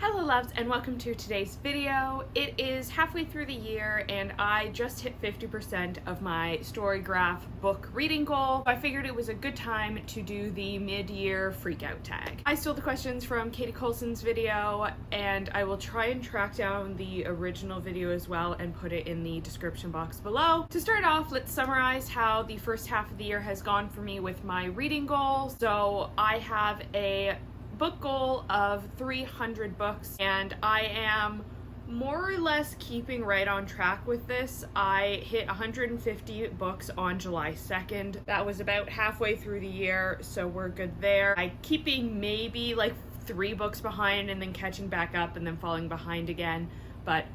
Hello loves and welcome to today's video. It is halfway through the year and I just hit 50% of my Storygraph book reading goal. I figured it was a good time to do the mid-year freakout tag. I stole the questions from Katie Colson's video and I will try and track down the original video as well and put it in the description box below. To start off, let's summarize how the first half of the year has gone for me with my reading goal. So I have a book goal of 300 books and I am more or less keeping right on track with this. I hit 150 books on July 2nd. That was about halfway through the year, so we're good there. I'm keeping maybe like 3 books behind and then catching back up and then falling behind again, but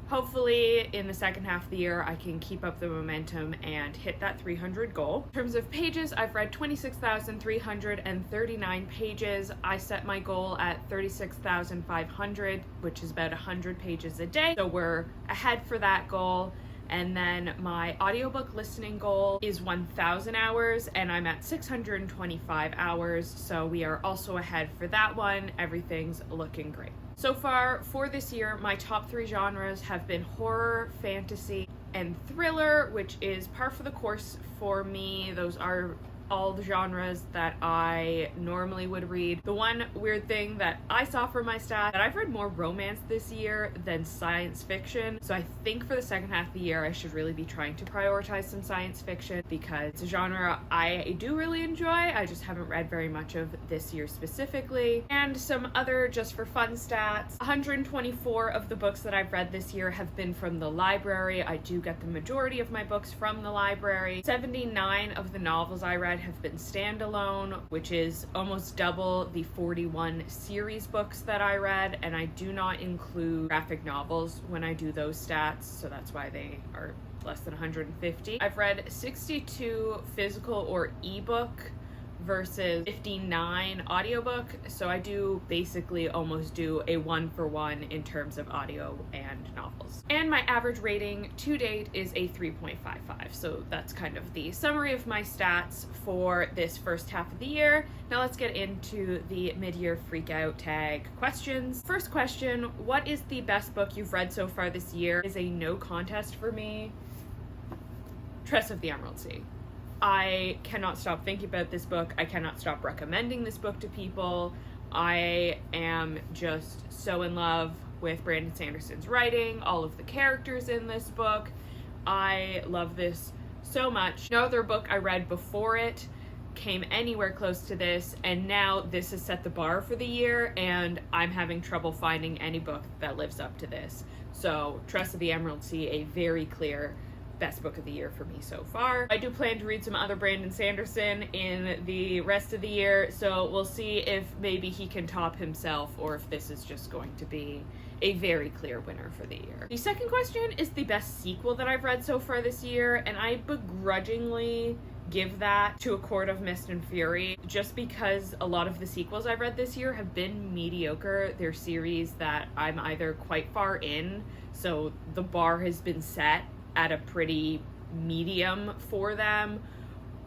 hopefully in the second half of the year I can keep up the momentum and hit that 300 goal. In terms of pages, I've read 26,339 pages. I set my goal at 36,500, which is about 100 pages a day. So we're ahead for that goal. And then my audiobook listening goal is 1,000 hours and I'm at 625 hours. So we are also ahead for that one. Everything's looking great. So far for this year, my top 3 genres have been horror, fantasy, and thriller, which is par for the course for me. Those are all the genres that I normally would read. The one weird thing that I saw from my stats, that I've read more romance this year than science fiction. So I think for the second half of the year, I should really be trying to prioritize some science fiction because it's a genre I do really enjoy. I just haven't read very much of this year specifically. And some other just for fun stats, 124 of the books that I've read this year have been from the library. I do get the majority of my books from the library. 79 of the novels I read have been standalone, which is almost double the 41 series books that I read, and I do not include graphic novels when I do those stats, so that's why they are less than 150. I've read 62 physical or ebook versus 59 audiobook, so I do basically almost do a 1-for-1 in terms of audio and novels. And my average rating to date is a 3.55, so that's kind of the summary of my stats for this first half of the year. Now let's get into the mid-year freakout tag questions. First question, what is the best book you've read so far this year? Is a no contest for me. Tress of the Emerald Sea. I cannot stop thinking about this book. I cannot stop recommending this book to people. I am just so in love with Brandon Sanderson's writing, all of the characters in this book. I love this so much. No other book I read before it came anywhere close to this, and now this has set the bar for the year, and I'm having trouble finding any book that lives up to this. So Tress of the Emerald Sea, a very clear best book of the year for me so far. I do plan to read some other Brandon Sanderson in the rest of the year, so we'll see if maybe he can top himself or if this is just going to be a very clear winner for the year. The second question is the best sequel that I've read so far this year, and I begrudgingly give that to A Court of Mist and Fury just because a lot of the sequels I've read this year have been mediocre. They're series that I'm either quite far in, so the bar has been set at a pretty medium for them,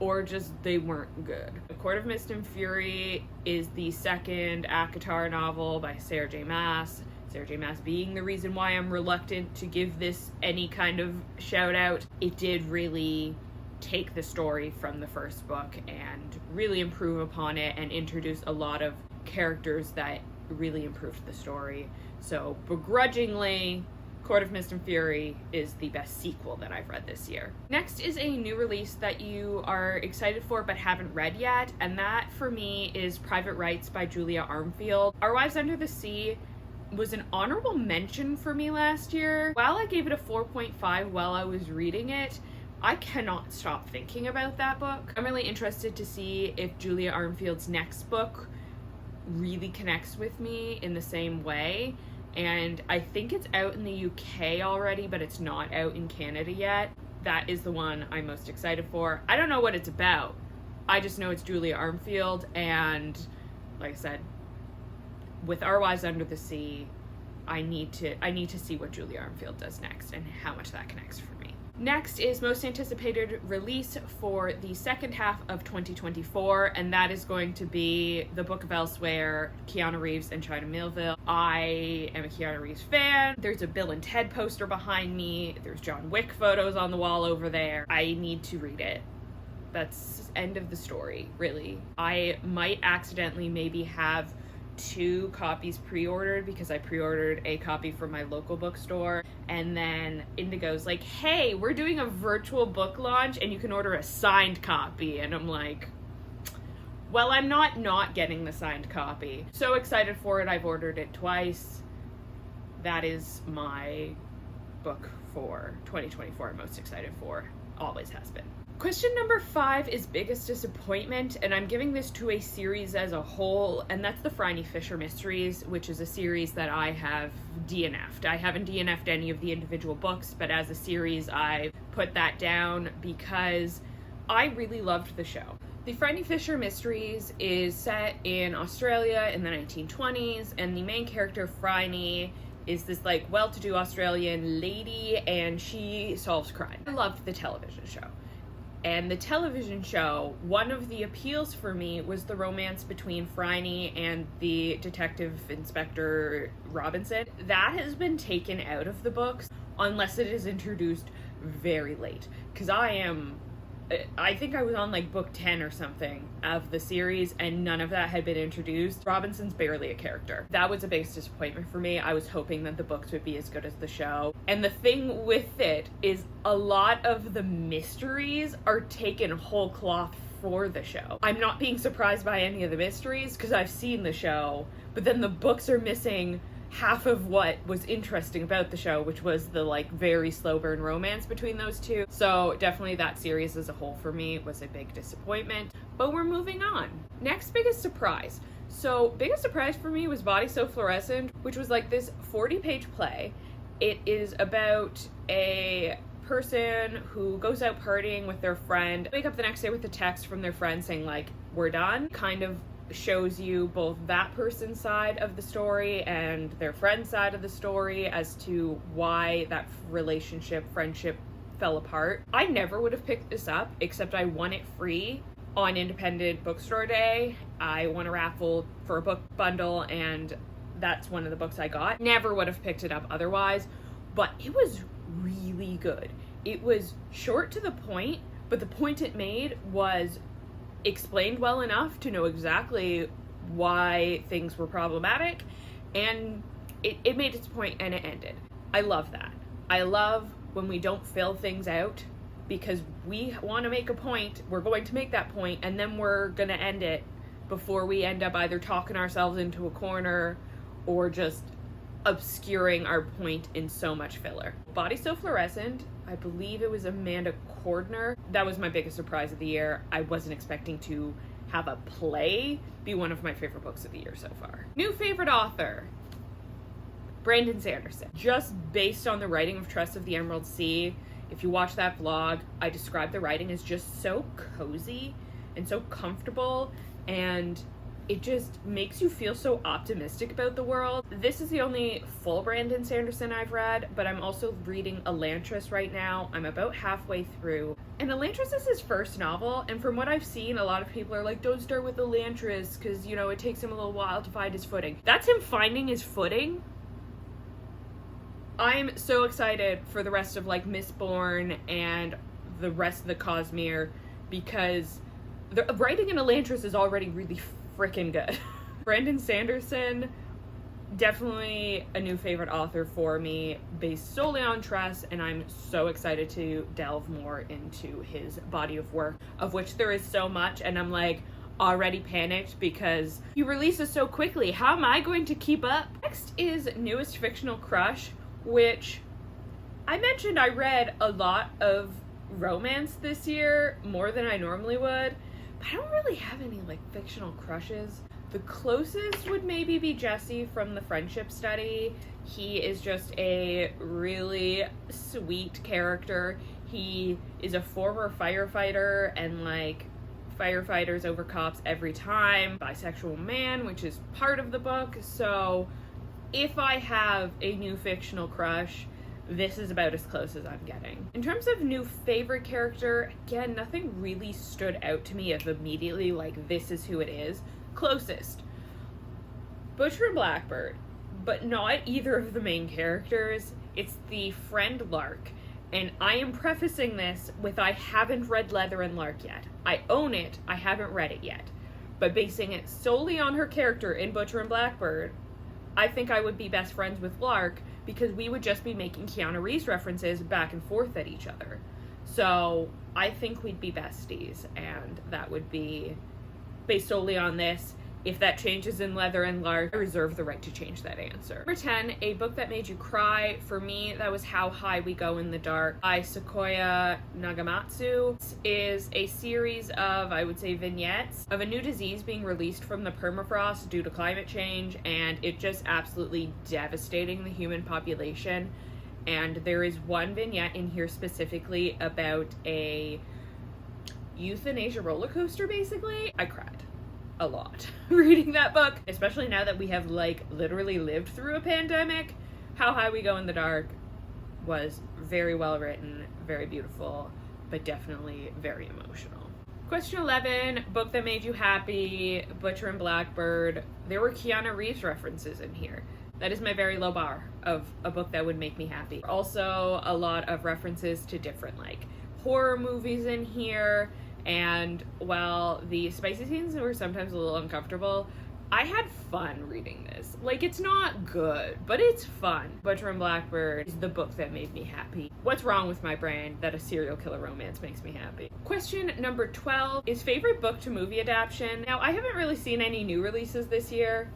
or just they weren't good. A Court of Mist and Fury is the second ACOTAR novel by Sarah J. Maas. Sarah J. Maas being the reason why I'm reluctant to give this any kind of shout out. It did really take the story from the first book and really improve upon it and introduce a lot of characters that really improved the story. So begrudgingly, Court of Mist and Fury is the best sequel that I've read this year. Next is a new release that you are excited for but haven't read yet, and that for me is Private Rights by Julia Armfield. Our Wives Under the Sea was an honorable mention for me last year. While I gave it a 4.5 while I was reading it, I cannot stop thinking about that book. I'm really interested to see if Julia Armfield's next book really connects with me in the same way. And I think it's out in the UK already, but it's not out in Canada yet. That is the one I'm most excited for. I don't know what it's about. I just know it's Julia Armfield, and like I said, with Our Wives Under the Sea, I need to see what Julia Armfield does next and how much that connects for me. Next is most anticipated release for the second half of 2024, and that is going to be The Book of Elsewhere, Keanu Reeves and China Millville. I am a Keanu Reeves fan. There's a Bill and Ted poster behind me. There's John Wick photos on the wall over there. I need to read it. That's end of the story, really. I might accidentally maybe have 2 copies pre-ordered because I pre-ordered a copy from my local bookstore, and then Indigo's like, hey, we're doing a virtual book launch and you can order a signed copy, and I'm like, well, I'm not getting the signed copy. So excited for it. I've ordered it twice. That is my book for 2024 I'm most excited for. Always has been. Question number 5 is biggest disappointment, and I'm giving this to a series as a whole, and that's the Phryne Fisher Mysteries, which is a series that I have DNF'd. I haven't DNF'd any of the individual books, but as a series I put that down because I really loved the show. The Phryne Fisher Mysteries is set in Australia in the 1920s, and the main character, Phryne, is this like well-to-do Australian lady, and she solves crime. I loved the television show. And the television show, one of the appeals for me was the romance between Phryne and the detective inspector Robinson. That has been taken out of the books unless it is introduced very late. Because I think I was on like book 10 or something of the series and none of that had been introduced. Robinson's barely a character. That was a biggest disappointment for me. I was hoping that the books would be as good as the show. And the thing with it is a lot of the mysteries are taken whole cloth for the show. I'm not being surprised by any of the mysteries because I've seen the show, but then the books are missing half of what was interesting about the show, which was the like very slow burn romance between those two. So definitely that series as a whole for me was a big disappointment, but we're moving on. Next biggest surprise. So biggest surprise for me was Body So Fluorescent, which was like this 40-page play. It is about a person who goes out partying with their friend, wake up the next day with a text from their friend saying like, we're done. Kind of shows you both that person's side of the story and their friend's side of the story as to why that friendship fell apart. I never would have picked this up, except I won it free on Independent Bookstore Day. I won a raffle for a book bundle, and that's one of the books I got. Never would have picked it up otherwise, but it was really good. It was short to the point, but the point it made was explained well enough to know exactly why things were problematic, and it made its point and it ended. I love that. I love when we don't fill things out because we want to make a point, we're going to make that point, and then we're going to end it before we end up either talking ourselves into a corner or just obscuring our point in so much filler. Body So Fluorescent, I believe it was Amanda Cordner. That was my biggest surprise of the year. I wasn't expecting to have a play be one of my favorite books of the year so far. New favorite author, Brandon Sanderson. Just based on the writing of Trust of the Emerald Sea, if you watch that vlog, I describe the writing as just so cozy and so comfortable, and it just makes you feel so optimistic about the world. This is the only full Brandon Sanderson I've read, but I'm also reading Elantris right now. I'm about halfway through. And Elantris is his first novel, and from what I've seen, a lot of people are like, don't start with Elantris, because, you know, it takes him a little while to find his footing. That's him finding his footing. I'm so excited for the rest of, like, Mistborn and the rest of the Cosmere, because the writing in Elantris is already really freaking good. Brandon Sanderson, definitely a new favorite author for me based solely on Trust, and I'm so excited to delve more into his body of work, of which there is so much, and I'm like already panicked because he releases so quickly. How am I going to keep up? Next is Newest Fictional Crush, which I mentioned I read a lot of romance this year, more than I normally would. I don't really have any like fictional crushes. The closest would maybe be Jesse from the Friendship Study. He is just a really sweet character. He is a former firefighter, and like firefighters over cops every time. Bisexual man, which is part of the book. So if I have a new fictional crush, this is about as close as I'm getting. In terms of new favorite character, again, nothing really stood out to me of immediately, like, this is who it is. Closest, Butcher and Blackbird, but not either of the main characters. It's the friend Lark. And I am prefacing this with I haven't read Leather and Lark yet. I own it, I haven't read it yet. But basing it solely on her character in Butcher and Blackbird, I think I would be best friends with Lark because we would just be making Keanu Reeves references back and forth at each other. So I think we'd be besties, and that would be based solely on this. If that changes in Leather and Lark, I reserve the right to change that answer. Number 10, a book that made you cry. For me, that was How High We Go in the Dark by Sequoia Nagamatsu. This is a series of, I would say, vignettes of a new disease being released from the permafrost due to climate change, and it just absolutely devastating the human population. And there is one vignette in here specifically about a euthanasia roller coaster, basically. I cried a lot reading that book, especially now that we have like literally lived through a pandemic. How High We Go in the Dark was very well written, very beautiful, but definitely very emotional. Question 11, book that made you happy. Butcher and Blackbird. There were Keanu Reeves references in here. That is my very low bar of a book that would make me happy. Also a lot of references to different like horror movies in here. And while the spicy scenes were sometimes a little uncomfortable, I had fun reading this. Like, it's not good, but it's fun. Butcher and Blackbird is the book that made me happy. What's wrong with my brain that a serial killer romance makes me happy? Question number 12 is favorite book to movie adaptation. Now, I haven't really seen any new releases this year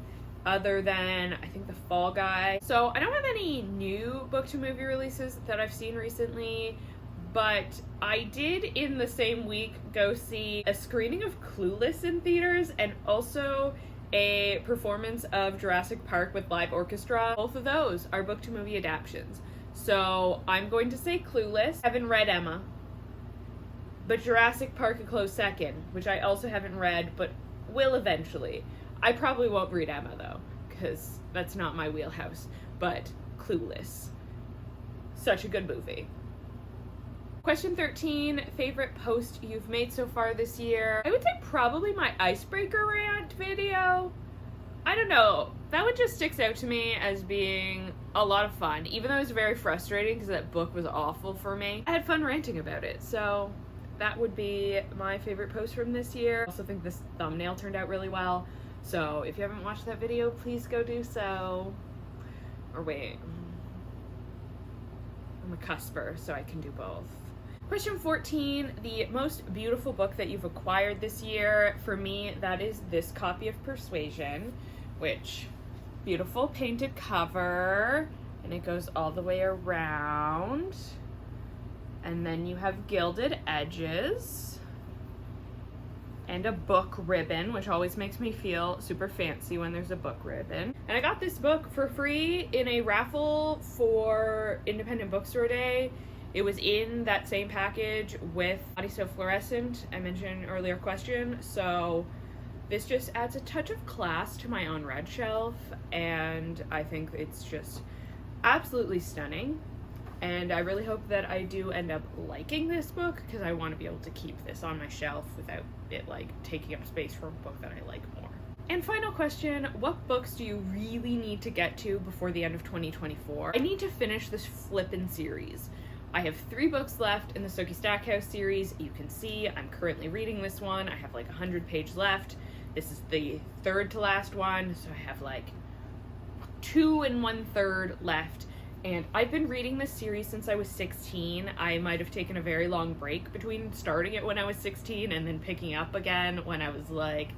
other than, I think, The Fall Guy. So I don't have any new book to movie releases that I've seen recently. But I did in the same week go see a screening of Clueless in theaters and also a performance of Jurassic Park with live orchestra. Both of those are book to movie adaptations. So I'm going to say Clueless. I haven't read Emma, but Jurassic Park a close second, which I also haven't read but will eventually. I probably won't read Emma though, because that's not my wheelhouse, but Clueless. Such a good movie. Question 13, favorite post you've made so far this year? I would say probably my icebreaker rant video. I don't know, that one just sticks out to me as being a lot of fun, even though it was very frustrating because that book was awful for me. I had fun ranting about it, so that would be my favorite post from this year. I also think this thumbnail turned out really well, so if you haven't watched that video, please go do so. Or wait, I'm a cusper, so I can do both. Question 14, the most beautiful book that you've acquired this year. For me, that is this copy of Persuasion, which, beautiful painted cover, and it goes all the way around. And then you have gilded edges, and a book ribbon, which always makes me feel super fancy when there's a book ribbon. And I got this book for free in a raffle for Independent Bookstore Day. It was in that same package with Body So Fluorescent I mentioned in an earlier question, so this just adds a touch of class to my unread shelf, and I think it's just absolutely stunning. And I really hope that I do end up liking this book, because I want to be able to keep this on my shelf without it like taking up space for a book that I like more. And final question, what books do you really need to get to before the end of 2024? I need to finish this flippin' series. I have 3 books left in the Stokey Stackhouse series. You can see I'm currently reading this one. I have like 100 pages left. This is the third to last one, so I have like 2 1/3 left. And I've been reading this series since I was 16. I might have taken a very long break between starting it when I was 16 and then picking up again when I was like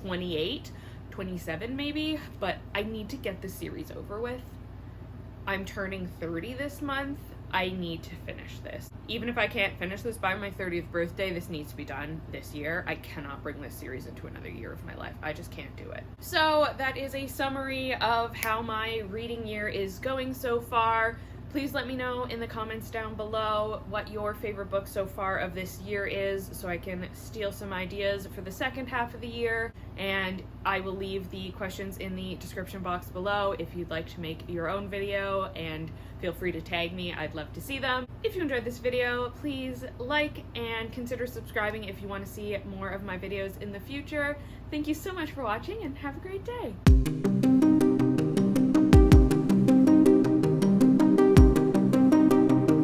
28, 27 maybe. But I need to get the series over with. I'm turning 30 this month. I need to finish this. Even if I can't finish this by my 30th birthday, this needs to be done this year. I cannot bring this series into another year of my life. I just can't do it. So that is a summary of how my reading year is going so far. Please let me know in the comments down below what your favorite book so far of this year is, so I can steal some ideas for the second half of the year. And I will leave the questions in the description box below if you'd like to make your own video, and feel free to tag me. I'd love to see them. If you enjoyed this video, please like and consider subscribing if you want to see more of my videos in the future. Thank you so much for watching, and have a great day.